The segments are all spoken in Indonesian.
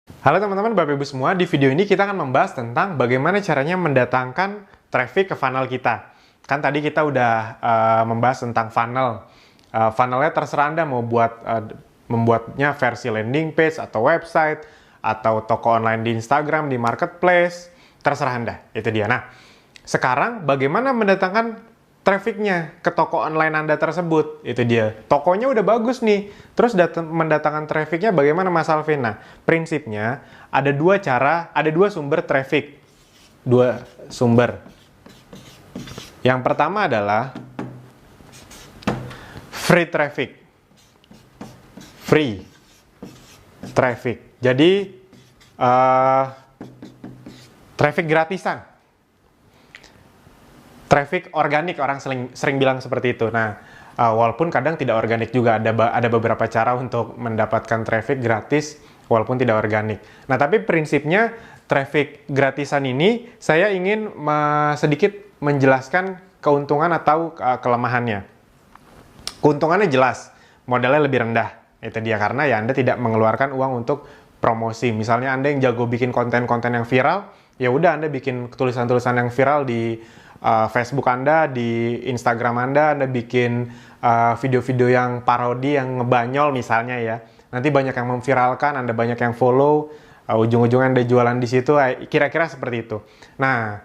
Halo teman-teman, Bapak Ibu semua. Di video ini kita akan membahas tentang bagaimana caranya mendatangkan traffic ke funnel kita. Kan tadi kita udah membahas tentang funnel. Funnelnya terserah Anda mau membuatnya versi landing page atau website atau toko online di Instagram, di marketplace, terserah Anda. Itu dia. Nah, sekarang bagaimana mendatangkan trafficnya ke toko online Anda tersebut? Itu dia. Tokonya udah bagus nih. Terus mendatangkan trafficnya bagaimana, Mas Alvin? Nah, prinsipnya ada dua cara, ada dua sumber traffic. Dua sumber. Yang pertama adalah free traffic. Free traffic. Jadi, traffic gratisan. Traffic organik, orang sering bilang seperti itu. Nah, walaupun kadang tidak organik juga, ada beberapa cara untuk mendapatkan traffic gratis walaupun tidak organik. Nah, tapi prinsipnya traffic gratisan ini saya ingin sedikit menjelaskan keuntungan atau kelemahannya. Keuntungannya jelas, modalnya lebih rendah. Itu dia, karena ya Anda tidak mengeluarkan uang untuk promosi. Misalnya Anda yang jago bikin konten-konten yang viral, ya udah Anda bikin tulisan-tulisan yang viral di Facebook Anda, di Instagram Anda bikin video-video yang parodi, yang ngebanyol misalnya ya. Nanti banyak yang memviralkan, Anda banyak yang follow, ujung-ujungnya Anda jualan di situ, kira-kira seperti itu. Nah,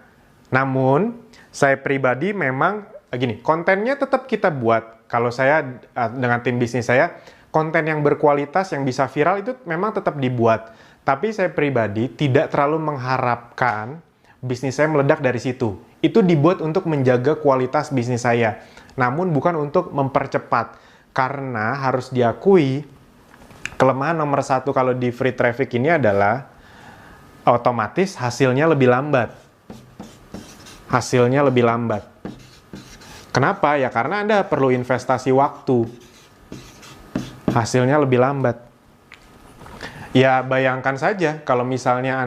namun saya pribadi memang gini, kontennya tetap kita buat. Kalau saya dengan tim bisnis saya, konten yang berkualitas, yang bisa viral itu memang tetap dibuat. Tapi saya pribadi tidak terlalu mengharapkan bisnis saya meledak dari situ. Itu dibuat untuk menjaga kualitas bisnis saya, namun bukan untuk mempercepat. Karena harus diakui, kelemahan nomor satu kalau di free traffic ini adalah otomatis hasilnya lebih lambat. Hasilnya lebih lambat. Kenapa? Ya karena Anda perlu investasi waktu. Hasilnya lebih lambat. Ya bayangkan saja kalau misalnya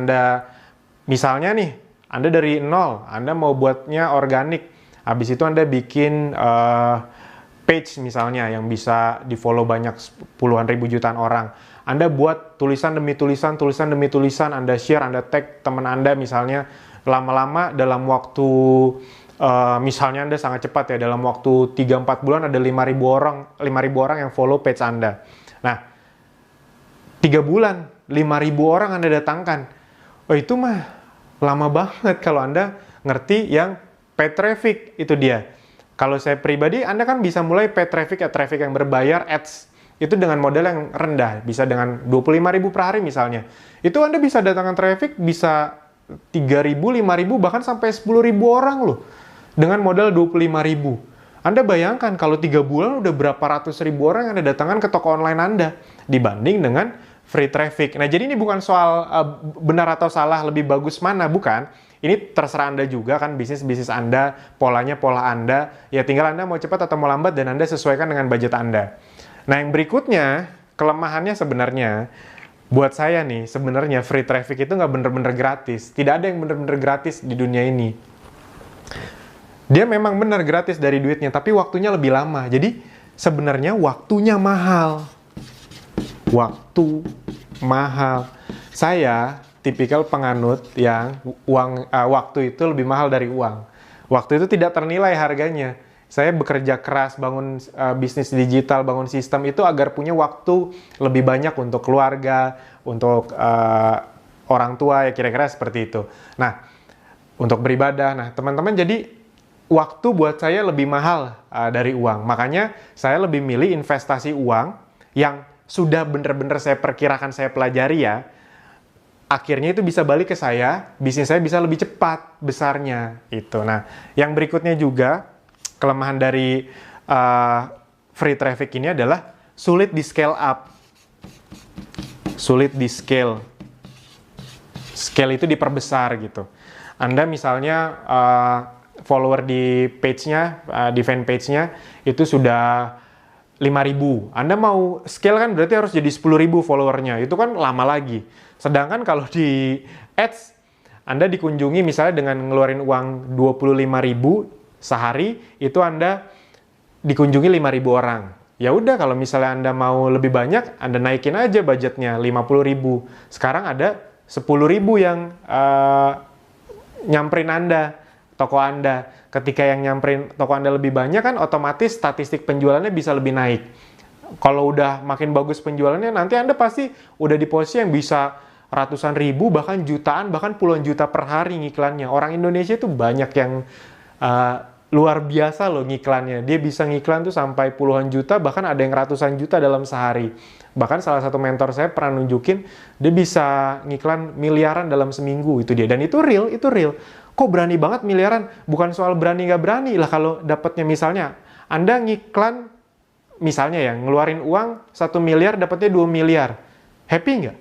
misalnya nih, Anda dari nol, Anda mau buatnya organik. Habis itu Anda bikin page misalnya yang bisa di-follow banyak puluhan ribu jutaan orang. Anda buat tulisan demi tulisan, tulisan demi tulisan, Anda share, Anda tag teman Anda misalnya. Lama-lama dalam waktu, misalnya Anda sangat cepat ya, dalam waktu 3-4 bulan ada 5.000 orang yang follow page Anda. Nah, 3 bulan, 5.000 orang Anda datangkan. Oh itu mah lama banget kalau Anda ngerti yang paid traffic, itu dia. Kalau saya pribadi, Anda kan bisa mulai paid traffic ya, traffic yang berbayar, ads. Itu dengan modal yang rendah, bisa dengan 25.000 per hari misalnya. Itu Anda bisa datangkan traffic, bisa 3.000, 5.000, bahkan sampai 10.000 orang loh. Dengan modal 25.000. Anda bayangkan kalau 3 bulan udah berapa ratus ribu orang yang Anda datangkan ke toko online Anda. Dibanding dengan free traffic. Nah, jadi ini bukan soal benar atau salah, lebih bagus mana, bukan. Ini terserah Anda juga kan, bisnis Anda, polanya pola Anda. Ya tinggal Anda mau cepat atau mau lambat dan Anda sesuaikan dengan budget Anda. Nah, yang berikutnya, kelemahannya sebenarnya, buat saya nih, sebenarnya free traffic itu nggak bener-bener gratis. Tidak ada yang bener-bener gratis di dunia ini. Dia memang benar gratis dari duitnya, tapi waktunya lebih lama. Jadi, sebenarnya waktunya mahal. Waktu mahal. Saya tipikal penganut yang waktu itu lebih mahal dari uang. Waktu itu tidak ternilai harganya. Saya bekerja keras bangun bisnis digital, bangun sistem itu agar punya waktu lebih banyak untuk keluarga, untuk orang tua, ya kira-kira seperti itu. Nah, untuk beribadah. Nah, teman-teman, jadi waktu buat saya lebih mahal dari uang. Makanya saya lebih milih investasi uang yang sudah benar-benar saya perkirakan, saya pelajari ya, akhirnya itu bisa balik ke saya, bisnis saya bisa lebih cepat besarnya itu. Nah, yang berikutnya juga kelemahan dari free traffic ini adalah sulit di scale up. Sulit di scale. Scale itu diperbesar gitu. Anda misalnya follower di page-nya, di fanpage-nya itu sudah 5.000. Anda mau scale kan berarti harus jadi 10.000 followernya. Itu kan lama lagi. Sedangkan kalau di ads, Anda dikunjungi misalnya dengan ngeluarin uang 25.000 sehari, itu Anda dikunjungi 5.000 orang. Ya udah, kalau misalnya Anda mau lebih banyak, Anda naikin aja budgetnya 50.000. Sekarang ada 10.000 yang nyamperin Anda, toko Anda. Ketika yang nyamperin toko Anda lebih banyak kan otomatis statistik penjualannya bisa lebih naik. Kalau udah makin bagus penjualannya, nanti Anda pasti udah di posisi yang bisa ratusan ribu, bahkan jutaan, bahkan puluhan juta per hari ngiklannya. Orang Indonesia itu banyak yang luar biasa loh ngiklannya. Dia bisa ngiklan tuh sampai puluhan juta, bahkan ada yang ratusan juta dalam sehari. Bahkan salah satu mentor saya pernah nunjukin, dia bisa ngiklan miliaran dalam seminggu, itu dia. Dan itu real, itu real. Kok berani banget miliaran? Bukan soal berani nggak berani lah, kalau dapatnya misalnya, Anda ngiklan, misalnya ya, ngeluarin uang 1 miliar, dapatnya 2 miliar. Happy nggak?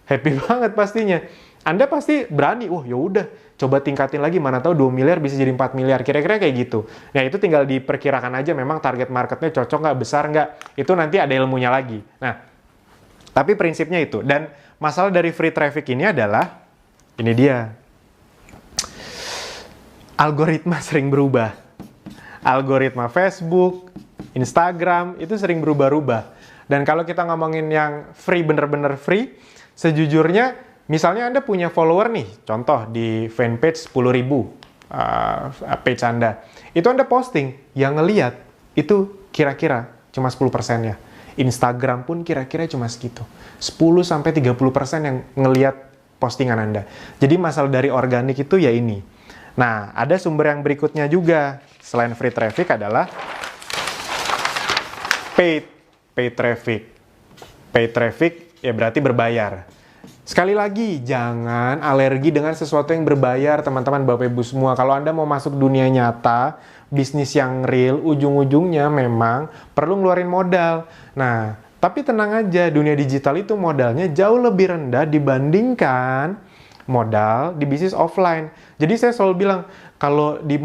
Happy banget pastinya. Anda pasti berani, ya udah, coba tingkatin lagi, mana tahu 2 miliar bisa jadi 4 miliar, kira-kira kayak gitu. Nah, itu tinggal diperkirakan aja memang target marketnya cocok nggak, besar nggak, itu nanti ada ilmunya lagi. Nah, tapi prinsipnya itu. Dan masalah dari free traffic ini adalah, ini dia, algoritma sering berubah. Algoritma Facebook, Instagram, itu sering berubah-ubah. Dan kalau kita ngomongin yang free, bener-bener free, sejujurnya, misalnya Anda punya follower nih, contoh di fanpage 10.000 page Anda. Itu Anda posting, yang ngeliat itu kira-kira cuma 10%-nya. Instagram pun kira-kira cuma segitu. 10-30% yang ngeliat postingan Anda. Jadi masalah dari organik itu ya ini. Nah, ada sumber yang berikutnya juga, selain free traffic adalah paid traffic. Paid traffic ya berarti berbayar. Sekali lagi, jangan alergi dengan sesuatu yang berbayar, teman-teman, Bapak Ibu semua. Kalau Anda mau masuk dunia nyata, bisnis yang real, ujung-ujungnya memang perlu ngeluarin modal. Nah, tapi tenang aja, dunia digital itu modalnya jauh lebih rendah dibandingkan modal di bisnis offline. Jadi saya selalu bilang, kalau di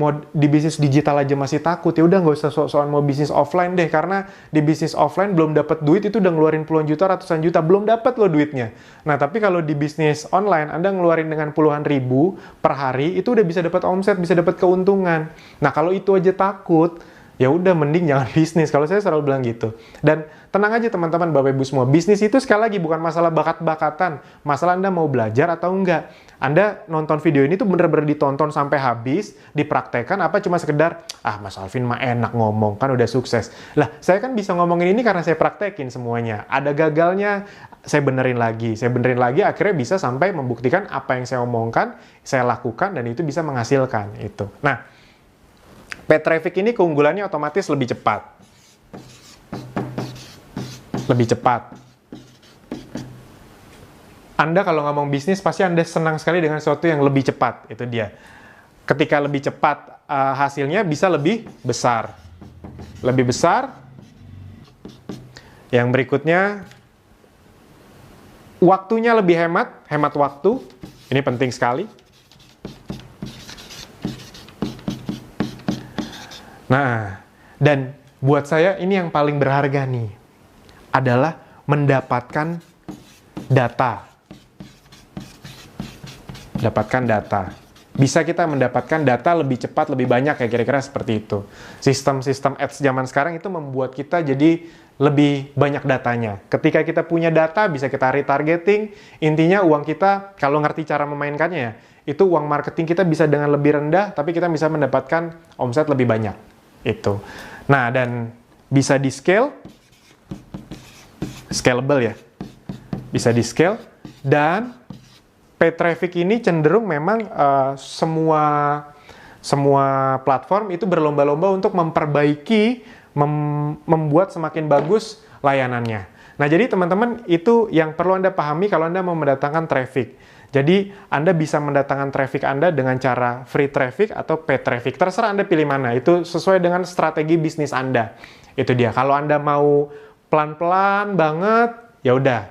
bisnis digital aja masih takut, ya udah nggak usah sok-sokan mau bisnis offline deh, karena di bisnis offline belum dapat duit itu udah ngeluarin puluhan juta, ratusan juta, belum dapat loh duitnya. Nah, tapi kalau di bisnis online Anda ngeluarin dengan puluhan ribu per hari, itu udah bisa dapat omset, bisa dapat keuntungan. Nah, kalau itu aja takut, ya udah mending jangan bisnis. Kalau saya selalu bilang gitu. Dan tenang aja teman-teman, Bapak Ibu semua, bisnis itu sekali lagi bukan masalah bakat-bakatan, masalah Anda mau belajar atau enggak. Anda nonton video ini tuh bener-bener ditonton sampai habis, dipraktekkan, apa cuma sekedar, Mas Alvin mah enak ngomong, kan udah sukses. Lah, saya kan bisa ngomongin ini karena saya praktekin semuanya. Ada gagalnya, saya benerin lagi, akhirnya bisa sampai membuktikan apa yang saya omongkan, saya lakukan, dan itu bisa menghasilkan itu. Nah, paid traffic ini keunggulannya otomatis lebih cepat. Lebih cepat. Anda kalau ngomong bisnis, pasti Anda senang sekali dengan sesuatu yang lebih cepat. Itu dia. Ketika lebih cepat, hasilnya bisa lebih besar. Lebih besar. Yang berikutnya, waktunya lebih hemat. Hemat waktu. Ini penting sekali. Nah, dan buat saya ini yang paling berharga nih, adalah mendapatkan data. Dapatkan data. Bisa kita mendapatkan data lebih cepat, lebih banyak ya, kira-kira seperti itu. Sistem-sistem ads zaman sekarang itu membuat kita jadi lebih banyak datanya. Ketika kita punya data, bisa kita retargeting. Intinya uang kita, kalau ngerti cara memainkannya ya, itu uang marketing kita bisa dengan lebih rendah, tapi kita bisa mendapatkan omset lebih banyak. Itu. Nah, dan bisa di-scale, scalable ya. Bisa di-scale, dan paid traffic ini cenderung memang semua platform itu berlomba-lomba untuk memperbaiki, membuat semakin bagus layanannya. Nah, jadi teman-teman, itu yang perlu Anda pahami kalau Anda mau mendatangkan traffic. Jadi, Anda bisa mendatangkan traffic Anda dengan cara free traffic atau paid traffic. Terserah Anda pilih mana. Itu sesuai dengan strategi bisnis Anda. Itu dia. Kalau Anda mau pelan-pelan banget, ya udah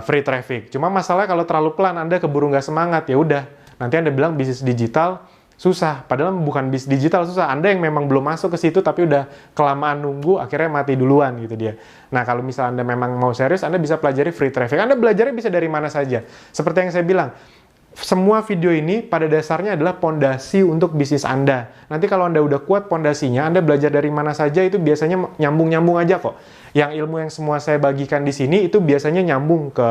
free traffic. Cuma masalahnya kalau terlalu pelan, Anda keburu nggak semangat, ya udah. Nanti Anda bilang bisnis digital susah. Padahal bukan bisnis digital susah. Anda yang memang belum masuk ke situ, tapi udah kelamaan nunggu, akhirnya mati duluan gitu dia. Nah, kalau misalnya Anda memang mau serius, Anda bisa pelajari free traffic. Anda belajarnya bisa dari mana saja. Seperti yang saya bilang, semua video ini pada dasarnya adalah pondasi untuk bisnis Anda. Nanti kalau Anda udah kuat pondasinya, Anda belajar dari mana saja itu biasanya nyambung-nyambung aja kok. Yang ilmu yang semua saya bagikan di sini itu biasanya nyambung ke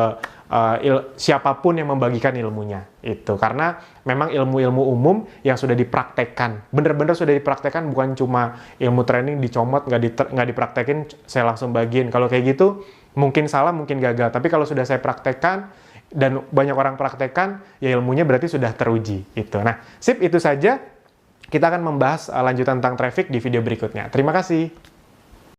siapapun yang membagikan ilmunya. Itu karena memang ilmu-ilmu umum yang sudah dipraktekkan. Bener-bener sudah dipraktekkan, bukan cuma ilmu training dicomot, nggak dipraktekin, saya langsung bagiin. Kalau kayak gitu, mungkin salah, mungkin gagal. Tapi kalau sudah saya praktekkan, dan banyak orang praktekkan, ya ilmunya berarti sudah teruji. Gitu. Nah, sip, itu saja. Kita akan membahas lanjutan tentang traffic di video berikutnya. Terima kasih.